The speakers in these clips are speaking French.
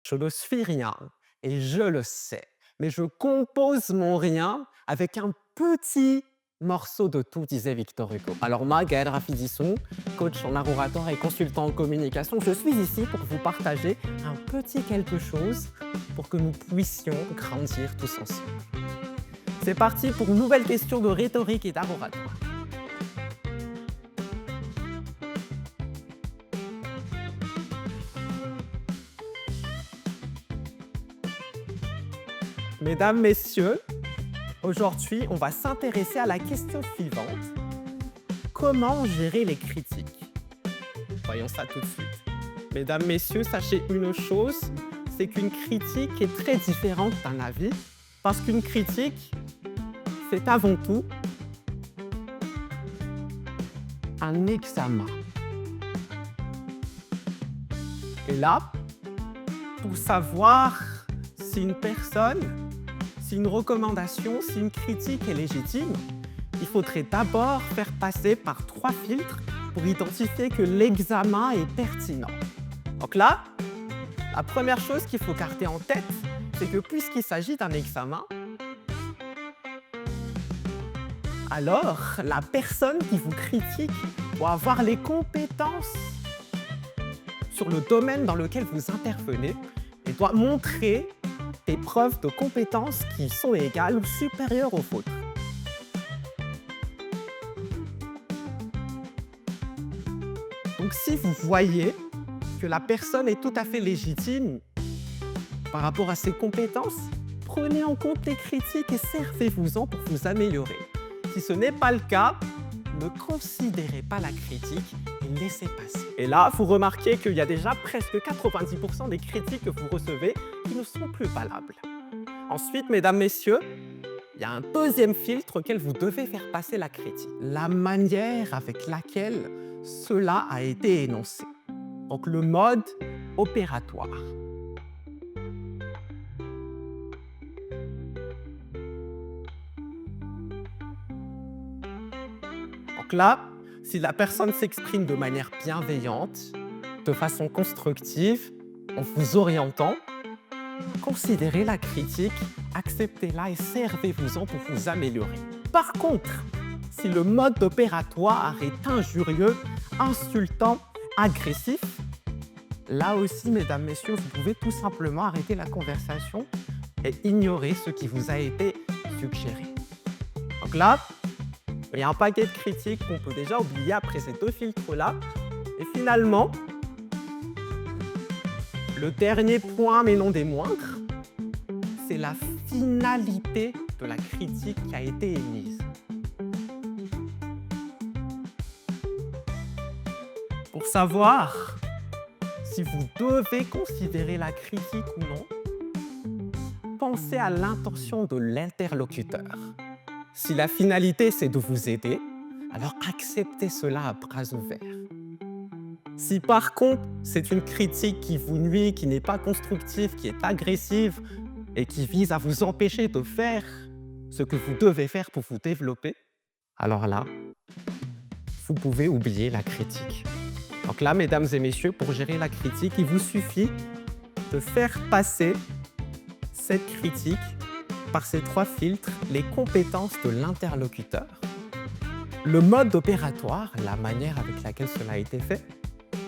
Je ne suis rien et je le sais, mais je compose mon rien avec un petit morceau de tout, disait Victor Hugo. Alors moi, Gaël Rapidisson, coach en art oratoire et consultant en communication, je suis ici pour vous partager un petit quelque chose pour que nous puissions grandir tous ensemble. C'est parti pour une nouvelle question de rhétorique et d'art oratoire. Mesdames, messieurs, aujourd'hui, on va s'intéresser à la question suivante. Comment gérer les critiques? Voyons ça tout de suite. Mesdames, messieurs, sachez une chose, c'est qu'une critique est très différente d'un avis, parce qu'une critique, c'est avant tout un examen. Et là, pour savoir si une personne, si une recommandation, si une critique est légitime, il faudrait d'abord faire passer par 3 filtres pour identifier que l'examen est pertinent. Donc là, la première chose qu'il faut garder en tête, c'est que puisqu'il s'agit d'un examen, alors la personne qui vous critique doit avoir les compétences sur le domaine dans lequel vous intervenez et doit montrer des preuves de compétences qui sont égales ou supérieures aux vôtres. Donc si vous voyez que la personne est tout à fait légitime par rapport à ses compétences, prenez en compte les critiques et servez-vous-en pour vous améliorer. Si ce n'est pas le cas, ne considérez pas la critique et laissez passer. Et là, vous remarquez qu'il y a déjà presque 90% des critiques que vous recevez qui ne sont plus valables. Ensuite, mesdames, messieurs, il y a un deuxième filtre auquel vous devez faire passer la critique. La manière avec laquelle cela a été énoncé. Donc le mode opératoire. Donc là, si la personne s'exprime de manière bienveillante, de façon constructive, en vous orientant, considérez la critique, acceptez-la et servez-vous-en pour vous améliorer. Par contre, si le mode opératoire est injurieux, insultant, agressif, là aussi, mesdames, messieurs, vous pouvez tout simplement arrêter la conversation et ignorer ce qui vous a été suggéré. Donc là, il y a un paquet de critiques qu'on peut déjà oublier après ces 2 filtres-là. Et finalement, le dernier point, mais non des moindres, c'est la finalité de la critique qui a été émise. Pour savoir si vous devez considérer la critique ou non, pensez à l'intention de l'interlocuteur. Si la finalité, c'est de vous aider, alors acceptez cela à bras ouverts. Si par contre, c'est une critique qui vous nuit, qui n'est pas constructive, qui est agressive et qui vise à vous empêcher de faire ce que vous devez faire pour vous développer, alors là, vous pouvez oublier la critique. Donc là, mesdames et messieurs, pour gérer la critique, il vous suffit de faire passer cette critique par ces 3 filtres, les compétences de l'interlocuteur, le mode opératoire, la manière avec laquelle cela a été fait,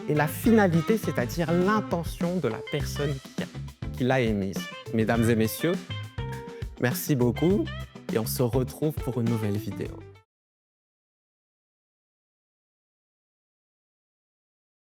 et la finalité, c'est-à-dire l'intention de la personne qui l'a émise. Mesdames et messieurs, merci beaucoup et on se retrouve pour une nouvelle vidéo.